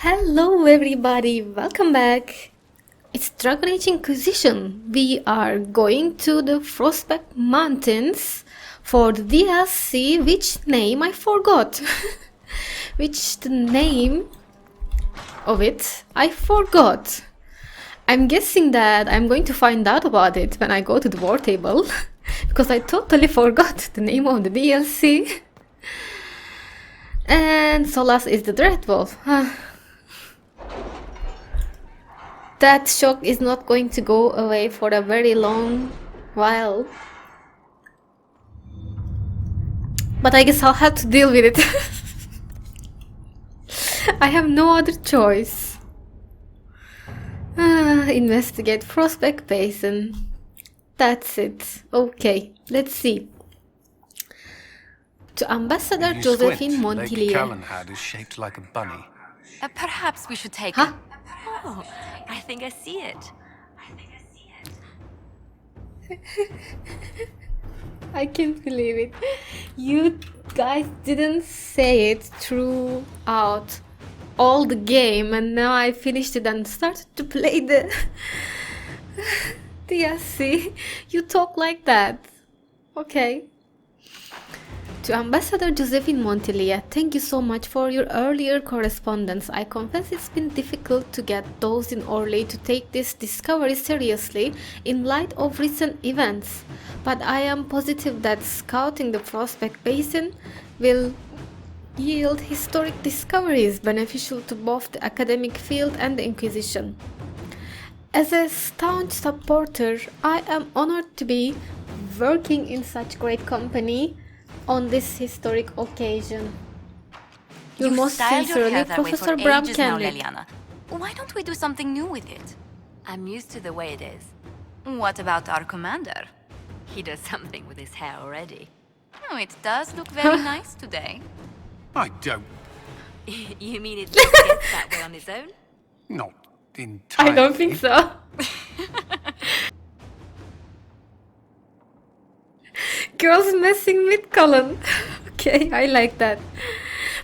Hello everybody, welcome back. It's Dragon Age Inquisition. We are going to the Frostback Mountains for the DLC, which name I forgot. The name of it I forgot. I'm guessing that I'm going to find out about it when I go to the war table, because I totally forgot the name of the DLC. And Solas is the Dreadwolf. That shock is not going to go away for a very long while. But I guess I'll have to deal with it. I have no other choice. Investigate Frostback Basin. That's it. Okay, let's see. To Ambassador Josephine Lake Montilier. Calenhad is shaped like a bunny. Perhaps we should take Huh? Oh, I think I see it. I can't believe it. You guys didn't say it throughout all the game, and now I finished it and started to play the DLC. You talk like that. Okay. To Ambassador Josephine Montilier, thank you so much for your earlier correspondence. I confess it's been difficult to get those in Orlais to take this discovery seriously in light of recent events, but I am positive that scouting the Frostback Basin will yield historic discoveries beneficial to both the academic field and the Inquisition. As a staunch supporter, I am honored to be working in such great company on this historic occasion. You've Most styled your sincerely, hair that way Professor for Bram ages now, Kenrick. Leliana. Why don't we do something new with it? I'm used to the way it is. What about our commander? He does something with his hair already. Oh, it does look very nice today. I don't. You mean it just gets that way on its own? Not entirely. I don't think so. Girls messing with Cullen. Okay, I like that.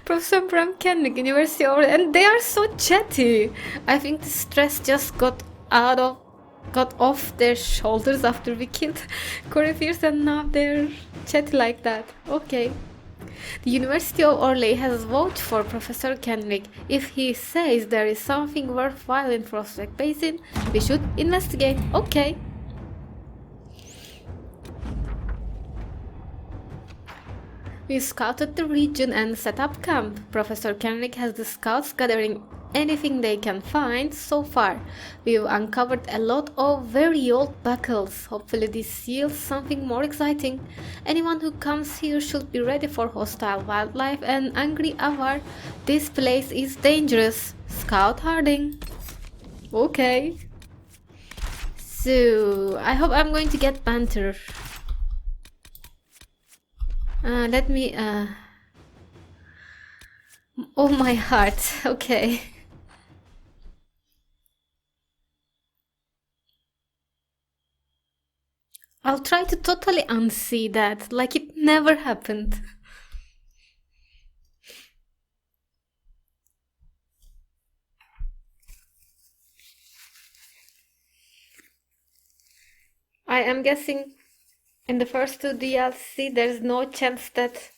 Professor Bram Kenrick, University of... And they are so chatty. I think the stress just got off their shoulders after we killed Corypheus, and now they're chatty like that. Okay. The University of Orlais has vouched for Professor Kenrick. If he says there is something worthwhile in Frostback Basin, we should investigate. Okay. We scouted the region and set up camp. Professor Kenrick has the scouts gathering anything they can find so far. We've uncovered a lot of very old buckles. Hopefully this yields something more exciting. Anyone who comes here should be ready for hostile wildlife and angry avar. This place is dangerous. Scout Harding. Okay. So, I hope I'm going to get banter. Let me, oh my heart, okay. I'll try to totally unsee that, like it never happened. I am guessing in the first two DLC, there's no chance that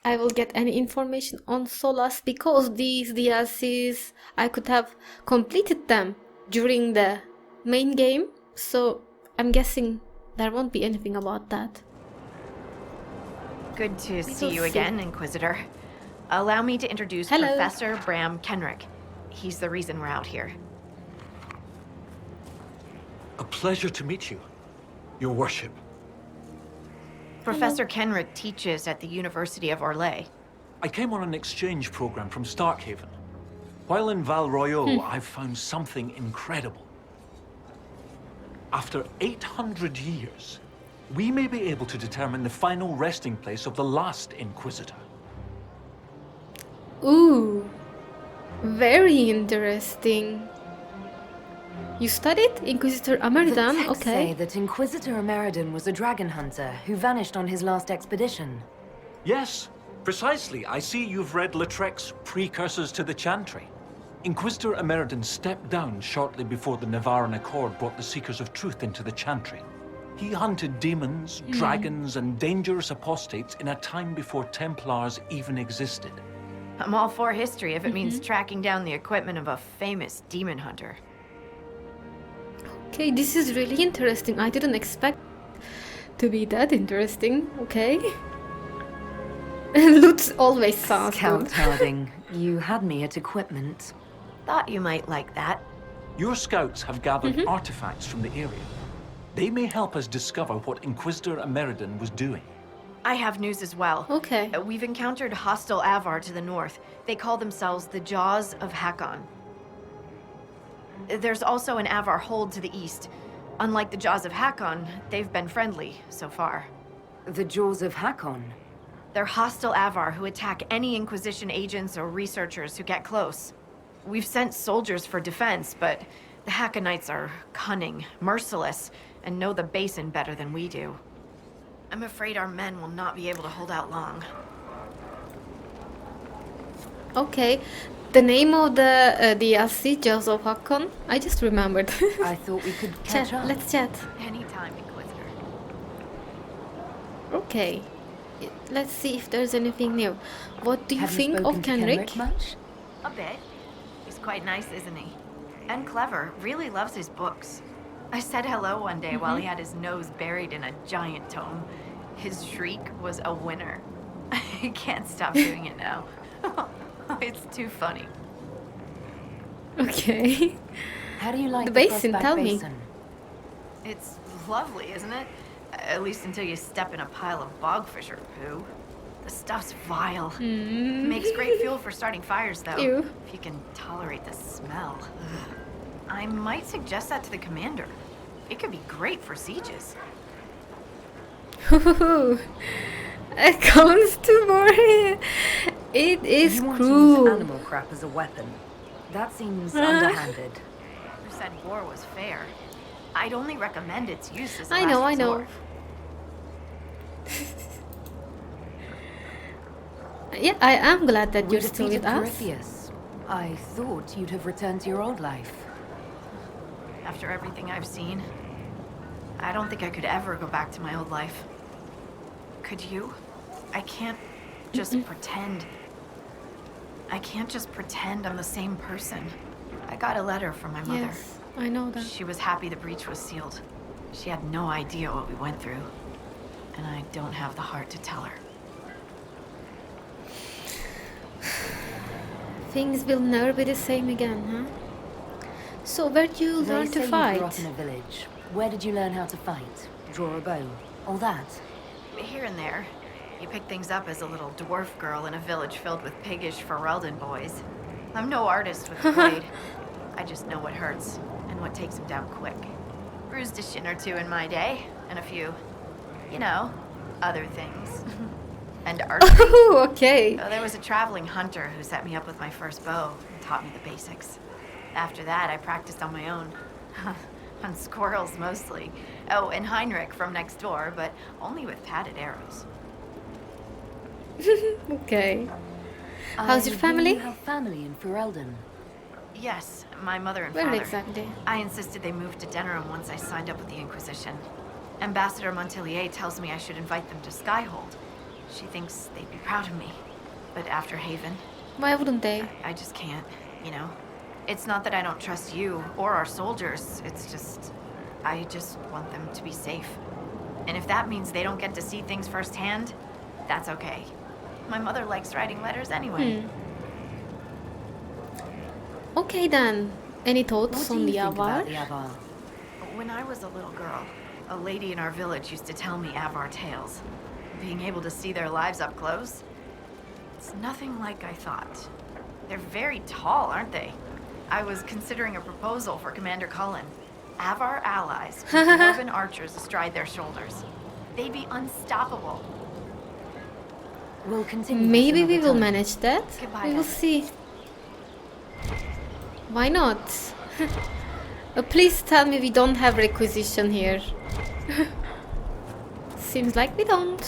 I will get any information on Solas, because these DLCs, I could have completed them during the main game, so I'm guessing there won't be anything about that. Good to see you again, Inquisitor. Allow me to introduce Hello. Professor Bram Kenrick. He's the reason we're out here. A pleasure to meet you, Your Worship. Professor Kenrick teaches at the University of Orlais. I came on an exchange program from Starkhaven. While in Val Royeaux, I've found something incredible. After 800 years, we may be able to determine the final resting place of the last Inquisitor. Ooh, very interesting. You studied Inquisitor Ameridan, The texts okay. say that Inquisitor Ameridan was a dragon hunter who vanished on his last expedition. Yes, precisely. I see you've read Lautrec's Precursors to the Chantry. Inquisitor Ameridan stepped down shortly before the Nevarran Accord brought the Seekers of Truth into the Chantry. He hunted demons, dragons, and dangerous apostates in a time before Templars even existed. I'm all for history if it means tracking down the equipment of a famous demon hunter. Okay, this is really interesting. I didn't expect to be that interesting. Okay. Loot always sounds Scout good. Harding, you had me at equipment. Thought you might like that. Your scouts have gathered artifacts from the area. They may help us discover what Inquisitor Ameridan was doing. I have news as well. Okay. We've encountered hostile Avar to the north. They call themselves the Jaws of Hakkon. There's also an Avar hold to the east. Unlike the Jaws of Hakkon, they've been friendly so far. The Jaws of Hakkon. They're hostile Avar who attack any Inquisition agents or researchers who get close. We've sent soldiers for defense, but the Hakkonites are cunning, merciless, and know the basin better than we do. I'm afraid our men will not be able to hold out long. Okay. The name of the DLC, Jaws of Hakkon. I just remembered. I thought we could catch Chat. up. Let's chat. Anytime, Inquisitor. Okay. Let's see if there's anything new. What do you Have think spoken of to Kenrick? much? A bit. He's quite nice, isn't he? And clever. Really loves his books. I said hello one day while he had his nose buried in a giant tome. His shriek was a winner. I can't stop doing it now. It's too funny. Okay. How do you like The the basin, Frostback tell me. Basin? It's lovely, isn't it? At least until you step in a pile of bogfisher poo. The stuff's vile. Makes great fuel for starting fires, though. Ew. If you can tolerate the smell. I might suggest that to the commander. It could be great for sieges. It comes to boring. It is You want to use cruel. animal crap as a weapon. That seems underhanded. Who said war was fair? I'd only recommend its use as a I know, last I know. resort. Yeah, I am glad that We you're still with defeated us. Corypheus. I thought you'd have returned to your old life. After everything I've seen, I don't think I could ever go back to my old life. Could you? I can't just pretend. I can't just pretend I'm the same person. I got a letter from my mother. Yes, I know that. She was happy the breach was sealed. She had no idea what we went through. And I don't have the heart to tell her. Things will never be the same again, huh? So where did you They learn say to you grew fight? up in a village. Where did you learn how to fight? Draw a bow? All that? Here and there, you pick things up as a little dwarf girl in a village filled with piggish Ferelden boys. I'm no artist with the blade. I just know what hurts and what takes him down quick. Bruised a shin or two in my day, and a few, you know, other things. And archery. Okay. There was a traveling hunter who set me up with my first bow and taught me the basics. After that, I practiced on my own. On squirrels, mostly. Oh, and Heinrich from next door, but only with padded arrows. Okay. How's your I hear family? You have family in Ferelden. Yes, my mother and Where father. exactly? I insisted they move to Denerim once I signed up with the Inquisition. Ambassador Montelier tells me I should invite them to Skyhold. She thinks they'd be proud of me. But after Haven, Why wouldn't they? I just can't, you know? It's not that I don't trust you or our soldiers. It's just, I just want them to be safe. And if that means they don't get to see things firsthand, that's okay. My mother likes writing letters anyway. Okay then. Any What thoughts do on you the think Avar? about the Avar? When I was a little girl, a lady in our village used to tell me Avar tales. Being able to see their lives up close, it's nothing like I thought. They're very tall, aren't they? I was considering a proposal for Commander Cullen. Avar allies with dwarven archers astride their shoulders. They'd be unstoppable. We'll continue. this Maybe we another will time. manage that. Goodbye, We will then. see. Why not? Please tell me we don't have requisition here. Seems like we don't.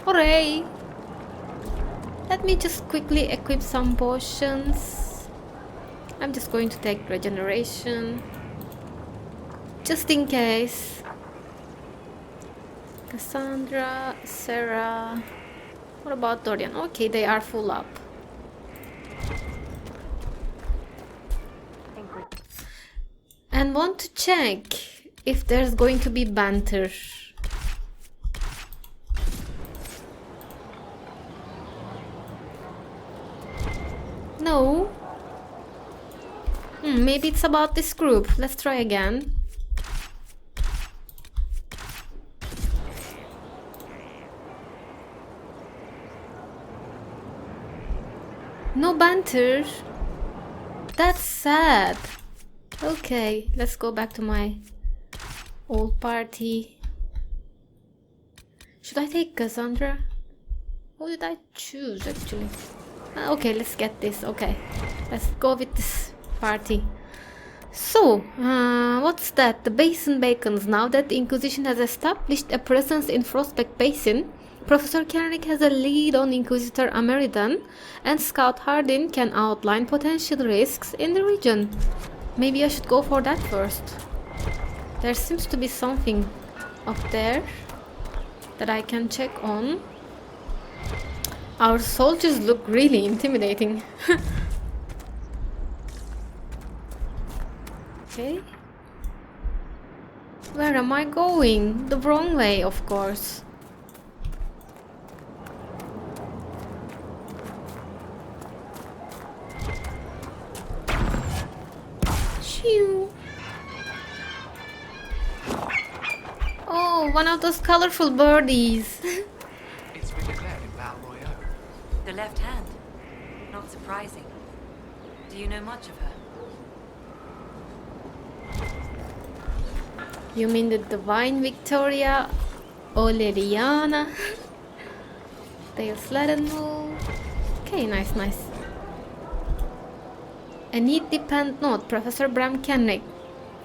Hooray! Let me just quickly equip some potions. I'm just going to take regeneration. Just in case. Cassandra, Sarah. What about Dorian? Okay, they are full up. And want to check if there's going to be banter. No. Maybe it's about this group. Let's try again. No banter. That's sad. Okay, let's go back to my old party. Should I take Cassandra? Who did I choose actually? Okay, let's get this. Okay, let's go with this party. So, what's that? The Basin Bacons. Now that the Inquisition has established a presence in Frostback Basin, Professor Kenrick has a lead on Inquisitor Ameridan, and Scout Hardin can outline potential risks in the region. Maybe I should go for that first. There seems to be something up there that I can check on. Our soldiers look really intimidating. Okay. Where am I going? The wrong way, of course. Shoo. Oh, one of those colorful birdies. It's been declared in Val Royale. The left hand. Not surprising. Do you know much of her? You mean the Divine Victoria Oleriana? Dale Sladenwall. Okay, nice. A need depend note, Professor Bram Kenrick.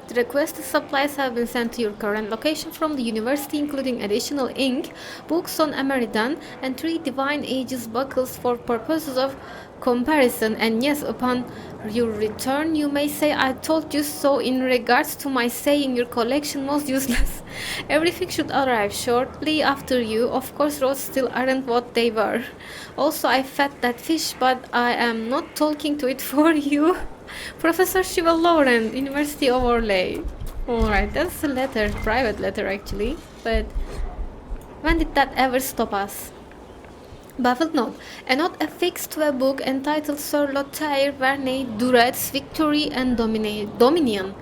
The requested supplies have been sent to your current location from the university, including additional ink, books on Ameridan, and 3 Divine Ages buckles for purposes of comparison. And yes, upon your return, you may say I told you so in regards to my saying your collection was useless. Everything should arrive shortly after you. Of course, roads still aren't what they were. Also, I fed that fish, but I am not talking to it for you. Professor Shiva Laurent, University of Orlais. Alright, that's a letter, private letter actually, but when did that ever stop us? Baffled note. A note affixed to a book entitled Sir Lothaire Verney Duret's Victory and Dominion.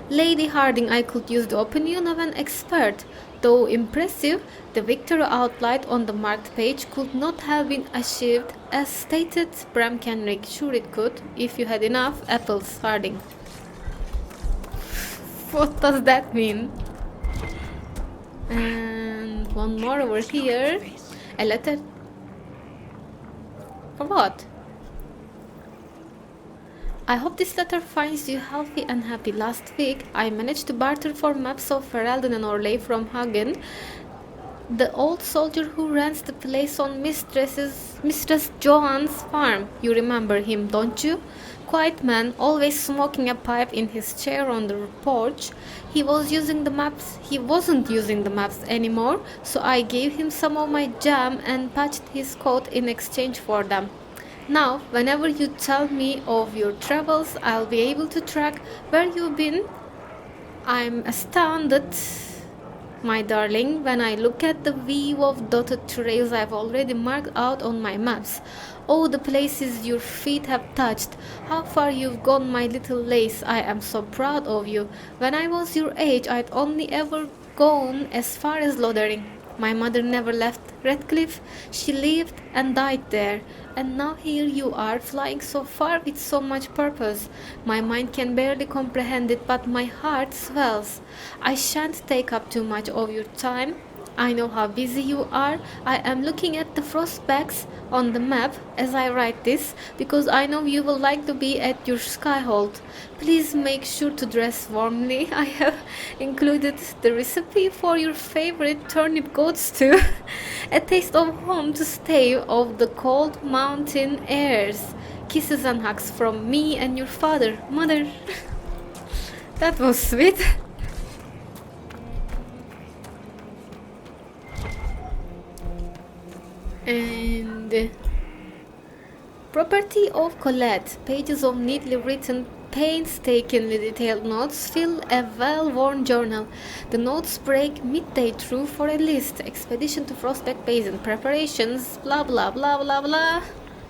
Lady Harding, I could use the opinion of an expert. Though impressive, the victory outlined on the marked page could not have been achieved as stated. Bram Kenrick. Sure it could, if you had enough apples, Harding. What does that mean? And one more over here. A letter. For what? I hope this letter finds you healthy and happy. Last week, I managed to barter for maps of Ameridan and Orlais from Hakkon, the old soldier who runs the place on Mistress Johan's farm. You remember him, don't you? Quiet man, always smoking a pipe in his chair on the porch. He wasn't using the maps anymore, so I gave him some of my jam and patched his coat in exchange for them. Now, whenever you tell me of your travels, I'll be able to track where you've been. I'm astounded, my darling, when I look at the view of dotted trails I've already marked out on my maps. Oh, the places your feet have touched. How far you've gone, my little lace. I am so proud of you. When I was your age, I'd only ever gone as far as Lothering. My mother never left Redcliffe. She lived and died there. And now here you are, flying so far with so much purpose. My mind can barely comprehend it, but my heart swells. I shan't take up too much of your time. I know how busy you are. I am looking at the frostbacks on the map as I write this, because I know you will like to be at your skyhold. Please make sure to dress warmly. I have included the recipe for your favorite turnip goat stew. A taste of home to stave off the cold mountain airs. Kisses and hugs from me and your father, mother. That was sweet. And property of Colette. Pages of neatly written, painstakingly detailed notes fill a well-worn journal. The notes break midday through for a list. Expedition to Frostback Basin. Preparations. Blah blah blah blah blah.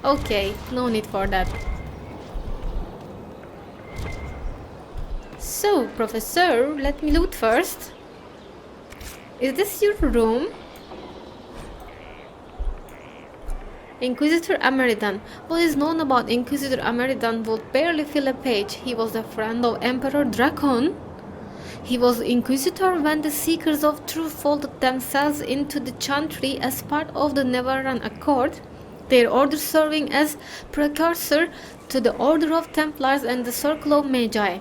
Okay, no need for that. So, Professor, let me loot first. Is this your room? Inquisitor Ameridan. What is known about Inquisitor Ameridan would barely fill a page. He was a friend of Emperor Hakkon. He was Inquisitor when the Seekers of Truth folded themselves into the Chantry as part of the Nevaran Accord, their order serving as precursor to the Order of Templars and the Circle of Magi.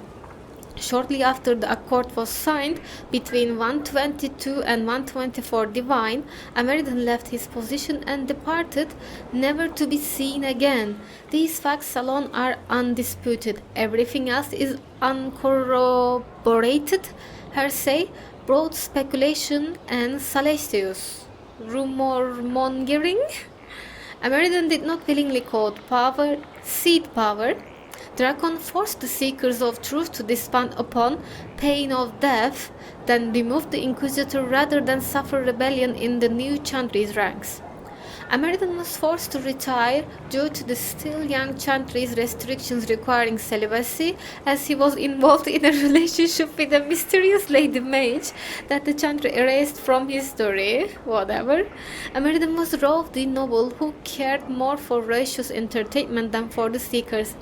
Shortly after the accord was signed between 122 and 124 Divine, Ameridan left his position and departed, never to be seen again. These facts alone are undisputed. Everything else is uncorroborated, hearsay, broad speculation, and salacious rumor-mongering. Ameridan did not willingly cede power. Hakkon forced the Seekers of Truth to disband upon pain of death, then removed the Inquisitor rather than suffer rebellion in the new Chantry's ranks. Ameridan was forced to retire due to the still young Chantry's restrictions requiring celibacy, as he was involved in a relationship with a mysterious lady mage that the Chantry erased from history. Whatever. Ameridan was robbed the noble who cared more for righteous entertainment than for the Seekers.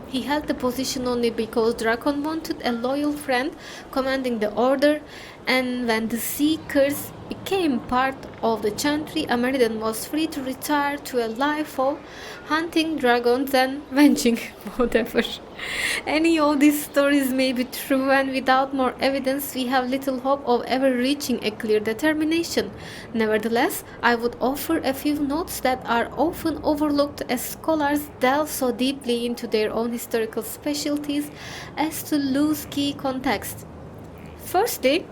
He held the position only because Hakkon wanted a loyal friend commanding the order, and when the Seekers became part of the Chantry, Ameridan was free to retire to a life of hunting dragons and venging whatever. Any of these stories may be true, and without more evidence we have little hope of ever reaching a clear determination. Nevertheless, I would offer a few notes that are often overlooked as scholars delve so deeply into their own historical specialties as to lose key context. Firstly,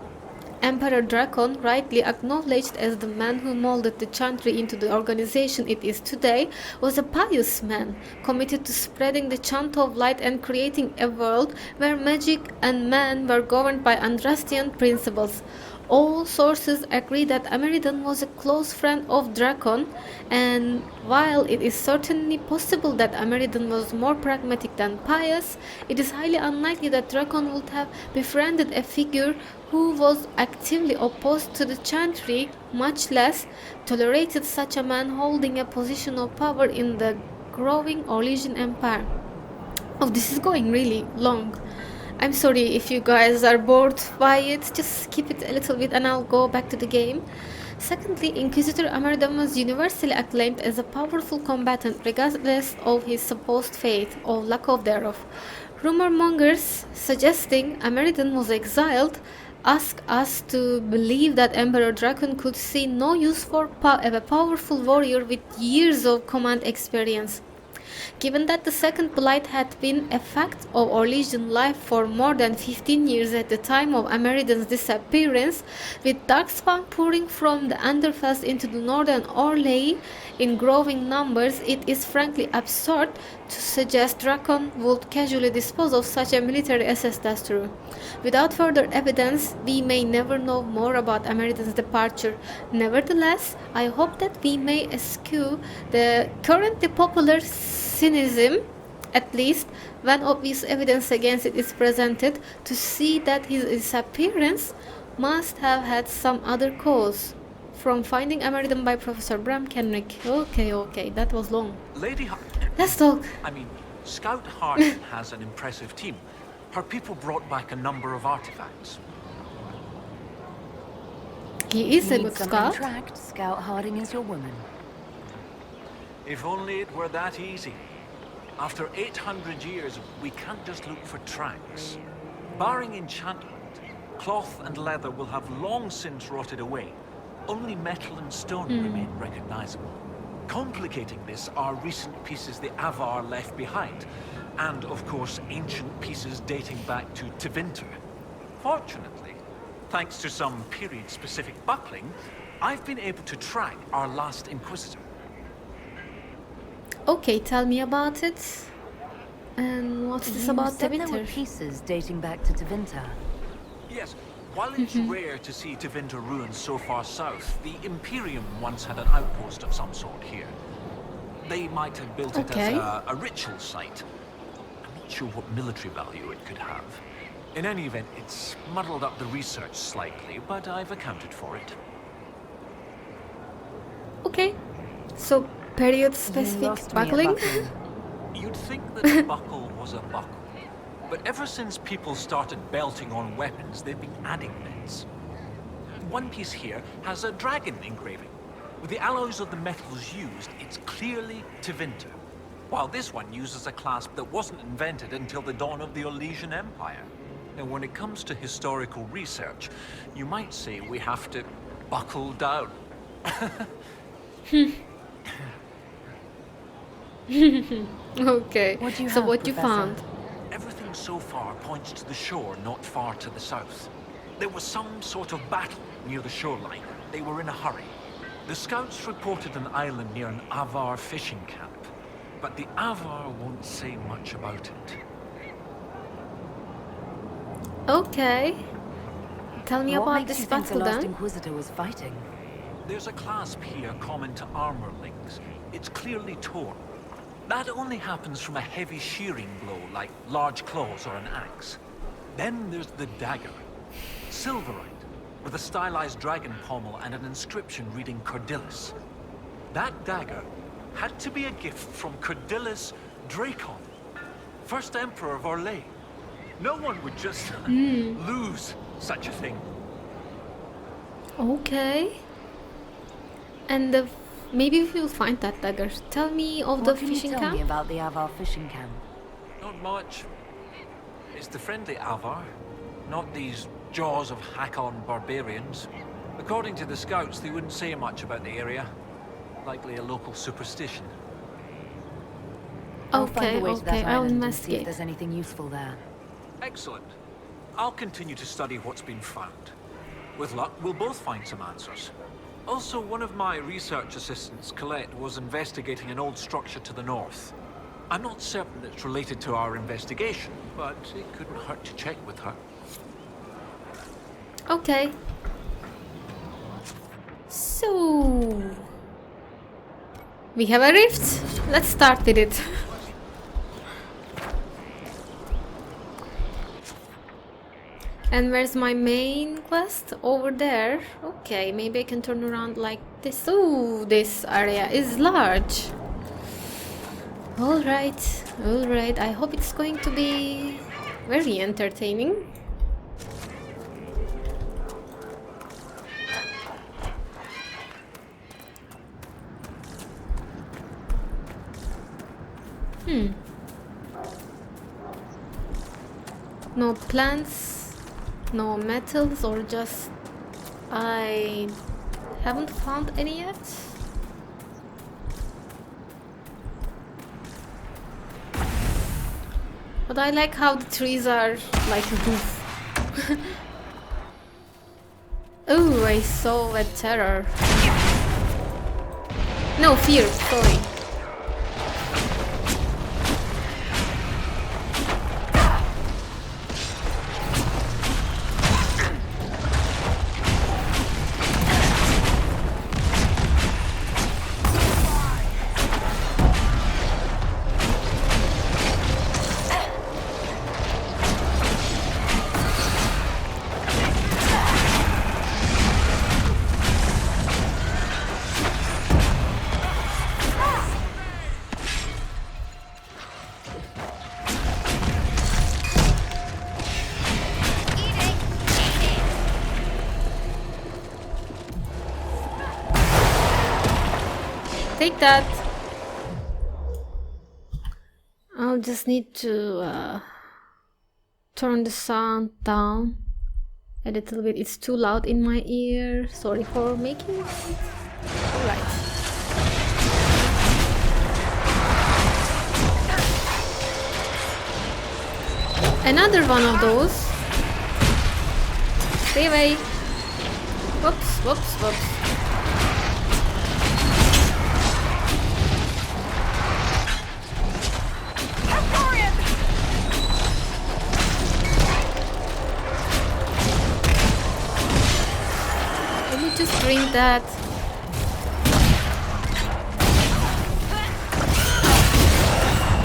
Emperor Hakkon, rightly acknowledged as the man who molded the Chantry into the organization it is today, was a pious man, committed to spreading the chant of light and creating a world where magic and man were governed by Andrastian principles. All sources agree that Ameridan was a close friend of Hakkon, and while it is certainly possible that Ameridan was more pragmatic than pious, it is highly unlikely that Hakkon would have befriended a figure who was actively opposed to the Chantry, much less tolerated such a man holding a position of power in the growing Orlesian Empire. Oh, this is going really long. I'm sorry if you guys are bored by it, just skip it a little bit and I'll go back to the game. Secondly, Inquisitor Ameridan was universally acclaimed as a powerful combatant regardless of his supposed faith or lack of thereof. Rumor mongers suggesting Ameridan was exiled ask us to believe that Emperor Hakkon could see no use for a powerful warrior with years of command experience. Given that the Second Blight had been a fact of Orlesian life for more than 15 years at the time of Ameridan's disappearance, with darkspawn pouring from the Underfells into the northern Orlais in growing numbers, it is frankly absurd to suggest Hakkon would casually dispose of such a military asset as true. Without further evidence, we may never know more about Ameridan's departure. Nevertheless, I hope that we may eschew the currently popular cynicism, at least when obvious evidence against it is presented, to see that his disappearance must have had some other cause. From Finding Ameridan by Professor Bram Kenrick. Okay, that was long. Lady Let's talk. Scout Harding has an impressive team. Her people brought back a number of artifacts. He is a Need good something scout. tracked, Scout Harding is your woman. If only it were that easy. After 800 years, we can't just look for tracks. Barring enchantment, cloth and leather will have long since rotted away. Only metal and stone remain recognizable. Complicating this are recent pieces the Avar left behind, and of course ancient pieces dating back to Tevinter. Fortunately, thanks to some period-specific buckling, I've been able to track our last Inquisitor. Okay, tell me about it. And what's this about You said there were Tevinter? pieces dating back to Tevinter. Yes, while it's rare to see Tevinter ruins so far south, the Imperium once had an outpost of some sort here. They might have built it Okay. as a ritual site. I'm not sure what military value it could have. In any event, it's muddled up the research slightly, but I've accounted for it. Okay. So, period You specific lost me at buckling? buckling. You'd think that a buckle was a buckle. But ever since people started belting on weapons, they've been adding bits. One piece here has a dragon engraving. With the alloys of the metals used, it's clearly Tevinter. While this one uses a clasp that wasn't invented until the dawn of the Elysian Empire. Now, when it comes to historical research, you might say we have to buckle down. Okay. What do you So have, what you Professor? found? Everything so far points to the shore not far to the south. There was some sort of battle near the shoreline. They were in a hurry. The scouts reported an island near an Avar fishing camp, but the Avar won't say much about it. Okay. Tell me What about makes this you think the battle last then. Inquisitor was fighting? There's a clasp here common to armorlings. It's clearly torn. That only happens from a heavy shearing blow, like large claws or an axe. Then there's the dagger. Silverite, with a stylized dragon pommel and an inscription reading Cordilis. That dagger had to be a gift from Cordilis Dracon, first emperor of Orlais. No one would just lose such a thing. Okay. And maybe we'll find that dagger. Tell me of the What can you fishing tell me camp. about the Avar fishing camp? Not much. It's the friendly Avar, not these jaws of Hakkon barbarians. According to the scouts, they wouldn't say much about the area. Likely a local superstition. I'll find Okay, a way to that okay, I'll island and see if investigate. there's anything useful there. Excellent. I'll continue to study what's been found. With luck, we'll both find some answers. Also, one of my research assistants, Colette, was investigating an old structure to the north. I'm not certain it's related to our investigation, but it couldn't hurt to check with her. Okay. So we have a rift. Let's start with it. And where's my main quest? Over there. Okay, maybe I can turn around like this. Oh, this area is large. Alright, alright. I hope it's going to be very entertaining. No plants, no metals, or just I haven't found any yet. But I like how the trees are like a roof. Oh, I saw a terror. No, fear, sorry. Take that. I'll just need to turn the sound down a little bit. It's too loud in my ear. Sorry for making it. Alright. Another one of those. Stay away. Whoops, whoops, whoops. Let me just drink that.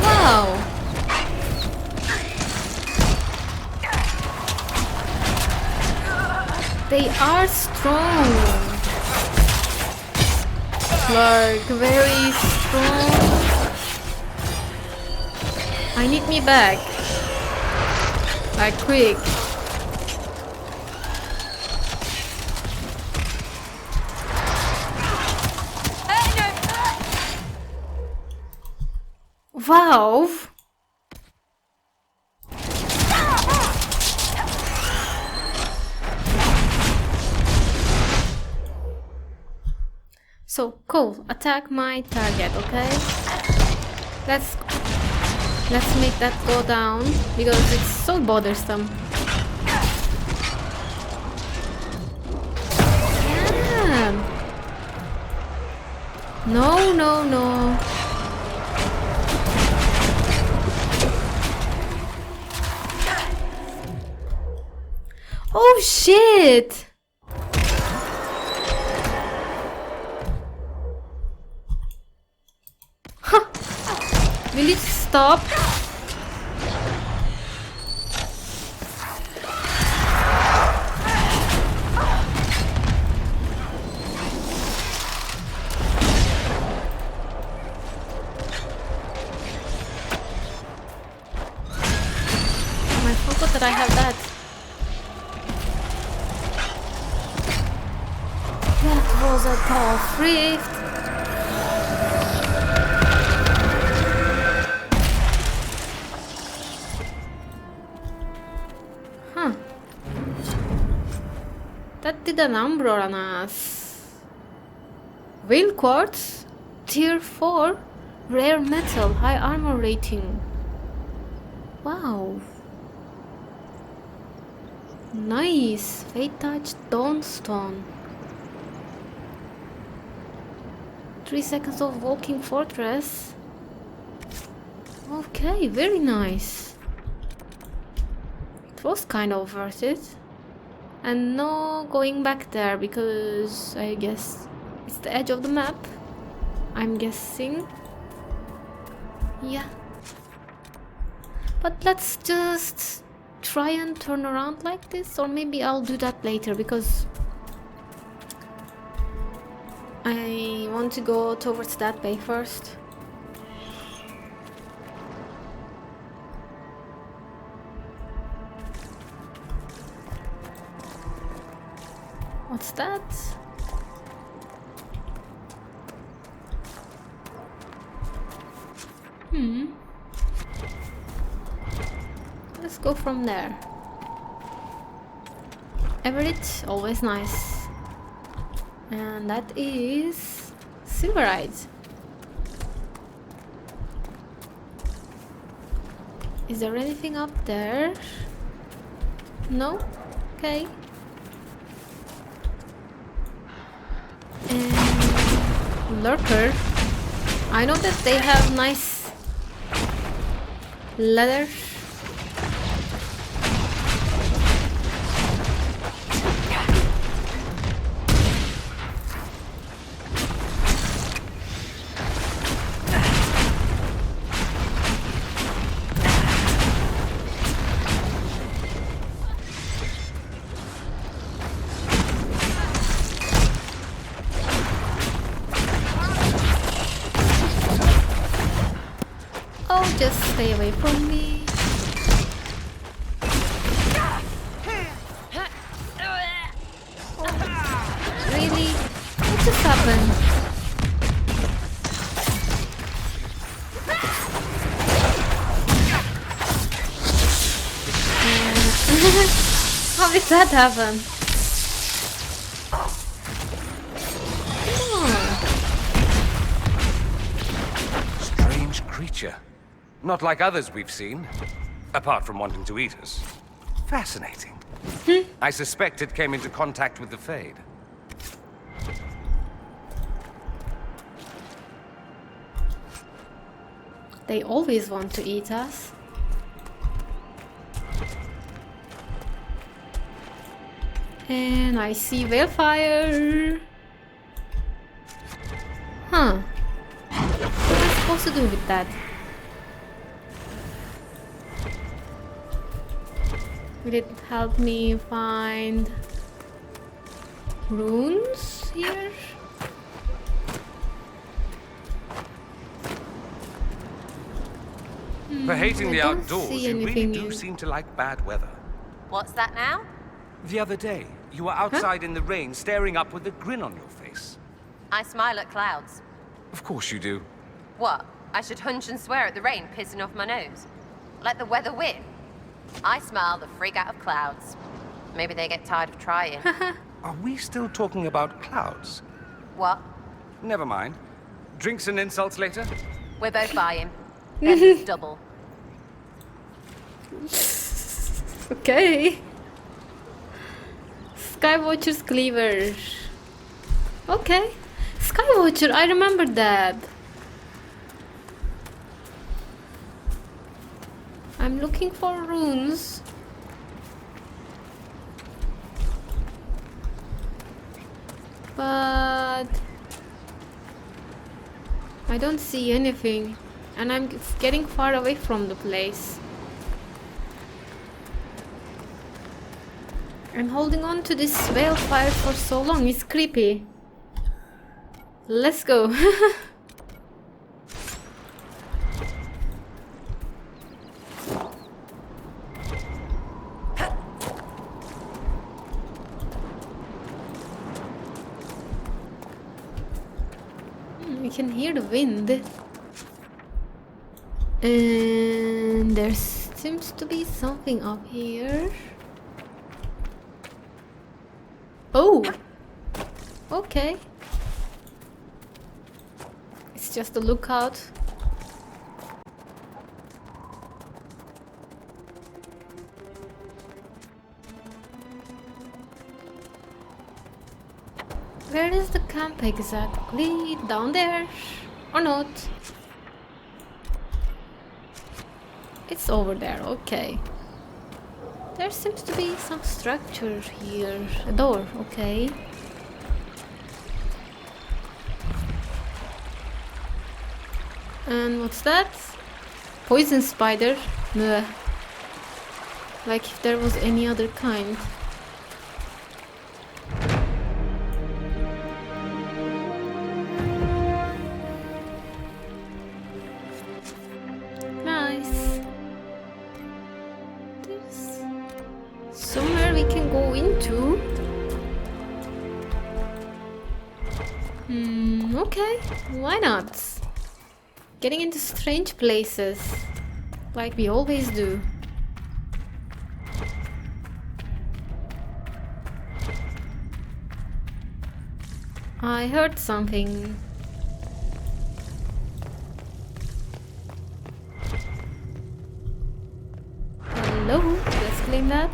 Wow. They are strong. Like, very strong. I need me back. Like, quick. Wow. So, cool. Attack my target, okay? Let's make that go down because it's so bothersome. Yeah. No, no, no. Oh shit! Huh. Will it stop? I forgot that I have that. That was a tough rift. Huh. That did a number on us. Whale quartz? Tier 4? Rare metal, high armor rating. Wow. Nice. Fate touch Dawnstone. 3 seconds of walking fortress. Okay, very nice. It was kind of worth it. And no going back there because I guess it's the edge of the map. I'm guessing. Yeah. But let's just try and turn around like this, or maybe I'll do that later because I want to go towards that bay first. What's that? Let's go from there. Everett, always nice. And that is Silverite. Is there anything up there? No? Okay. And Lurker. I know that they have nice leather. Oh, just stay away from me. Oh, really? What just happened? How did that happen? Strange creature. Not like others we've seen. Apart from wanting to eat us. Fascinating. I suspect it came into contact with the Fade. They always want to eat us. And I see wildfire. Huh. What am I supposed to do with that? Will it help me find runes here? For hating I the don't outdoors, see you really anything do here. seem to like bad weather. What's that now? The other day, you were outside in the rain, staring up with a grin on your face. I smile at clouds. Of course you do. What? I should hunch and swear at the rain pissing off my nose? Let the weather win? I smile the freak out of clouds. Maybe they get tired of trying. Are we still talking about clouds? What? Never mind. Drinks and insults later? We're both buying. Then it's double. Okay. Skywatcher's cleaver. Okay. Skywatcher, I remember that. I'm looking for runes. But I don't see anything. And I'm getting far away from the place. I'm holding on to this wildfire for so long. It's creepy. Let's go. I can hear the wind. And there seems to be something up here. Oh! Okay. It's just a lookout. Where is the camp exactly? Down there? Or not? It's over there, okay. There seems to be some structure here. A door, okay. And what's that? Poison spider? Bleh. Like if there was any other kind. Nice. There's somewhere we can go into. Okay, why not? Getting into strange places, like we always do. I heard something. Hello, let's claim that.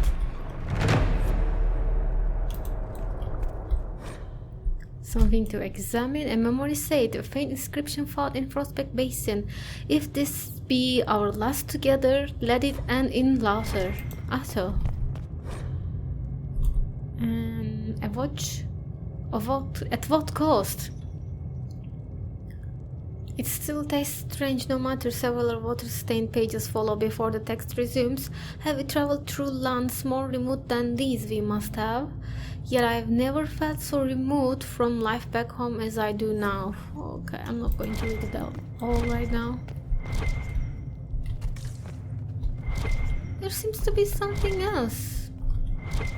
Something to examine. A memory said, a faint inscription found in Frostback Basin. If this be our last together, let it end in laughter. Atto. A watch? Of what? At what cost? It still tastes strange no matter several water-stained pages follow before the text resumes. Have we traveled through lands more remote than these? We must have. Yet I've never felt so removed from life back home as I do now. Okay, I'm not going to read it all right now. There seems to be something else.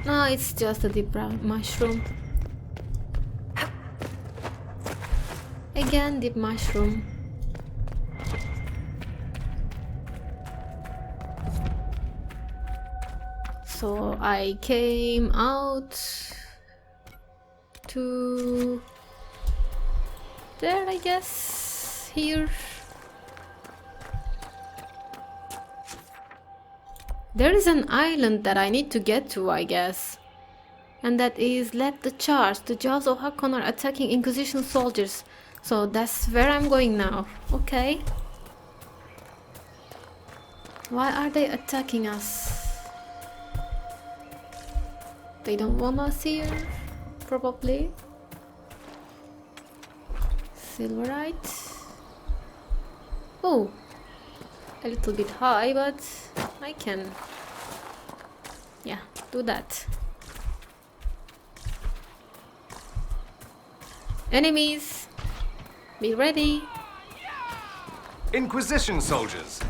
No, it's just a deep brown mushroom. Again, deep mushroom. So I came out to there, I guess. Here. There is an island that I need to get to, I guess. And that is let the charge. The jaws of Hakkon are attacking Inquisition soldiers. So that's where I'm going now. Okay. Why are they attacking us? They don't want us here, probably. Silverite. Oh, a little bit high, but I can, yeah, do that. Enemies, be ready. Inquisition soldiers.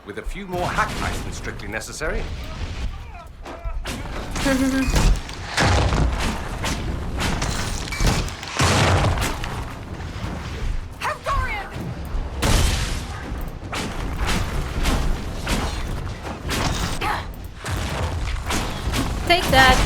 With a few more Hakkonites than strictly necessary. Take that.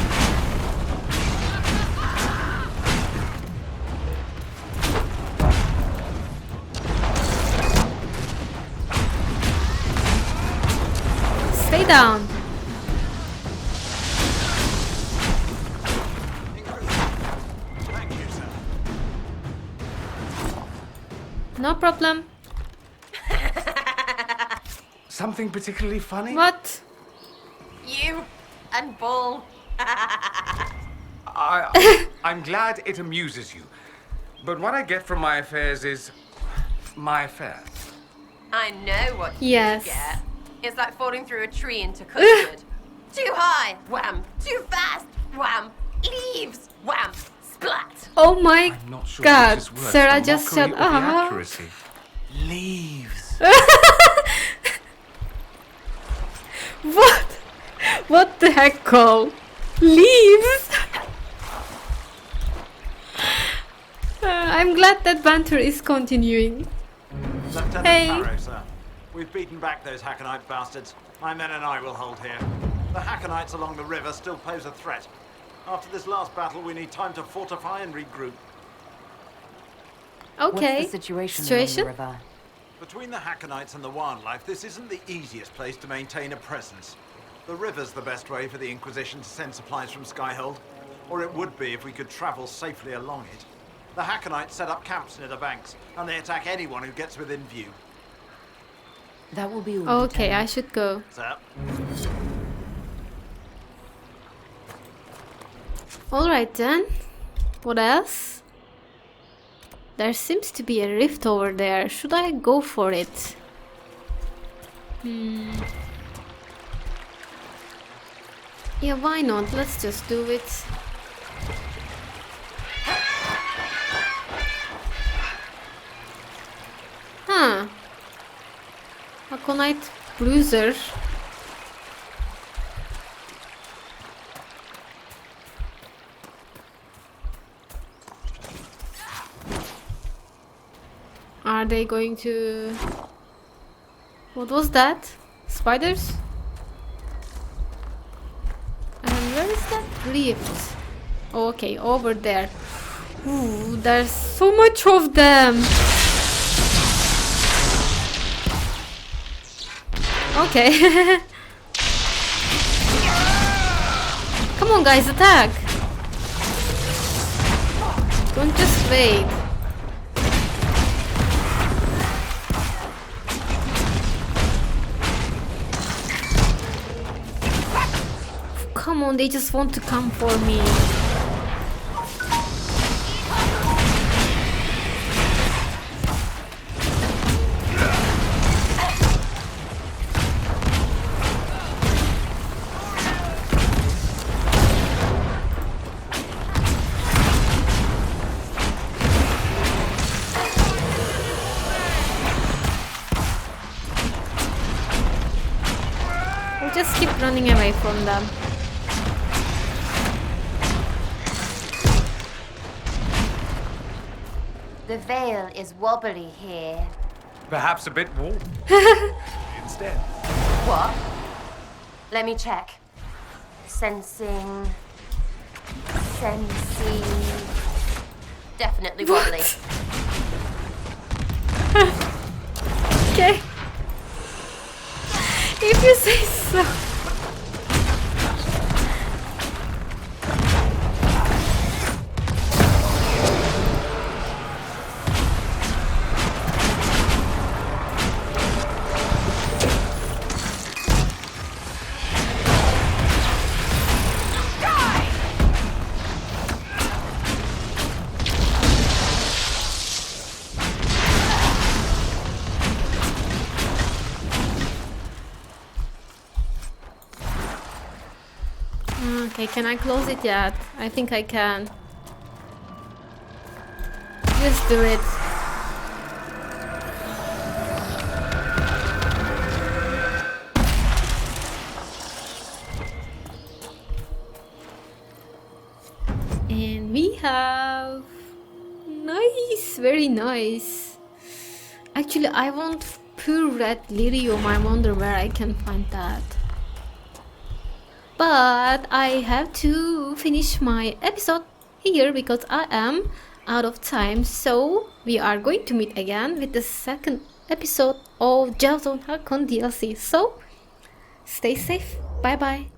Stay down. Thank you, sir. No problem. Something particularly funny? What? You and Bull. I'm glad it amuses you. But what I get from my affairs is my affair. I know what Yes. you get. It's like falling through a tree into custard. Too high, wham. Too fast, wham. Leaves, wham. Splat. Oh my I'm not sure god, which is worse, Sarah the just mockery shut or the up. accuracy. Leaves. What? What the heck, Cole? Leaves? I'm glad that banter is continuing. Lieutenant Hey. Farrow, sir. We've beaten back those Hakkonite bastards. My men and I will hold here. The Hakkonites along the river still pose a threat. After this last battle, we need time to fortify and regroup. Okay. What's the situation along Situation? the river? Between the Hakkonites and the wildlife, this isn't the easiest place to maintain a presence. The river's the best way for the Inquisition to send supplies from Skyhold, or it would be if we could travel safely along it. The Hakkonites set up camps near the banks, and they attack anyone who gets within view. That will be all. Okay, I Lieutenant. should go. Sir? Alright then. What else? There seems to be a rift over there. Should I go for it? Yeah, why not? Let's just do it. Huh. Hakkonite bruiser. Are they going to... What was that? Spiders? And where is that rift? Oh, okay, over there. Ooh, there's so much of them. Okay. Come on, guys, attack. Don't just wait. Come on, they just want to come for me. We'll just keep running away from them. The veil is wobbly here. Perhaps a bit warm. Instead. What? Let me check. Sensing. Definitely wobbly. Okay. If you say so. Okay, can I close it yet? I think I can. Just do it. And we have... Nice, very nice. Actually, I want pure red lyrium. I wonder where I can find that. But I have to finish my episode here because I am out of time. So we are going to meet again with the second episode of Jailzone Hakkon DLC. So stay safe. Bye bye.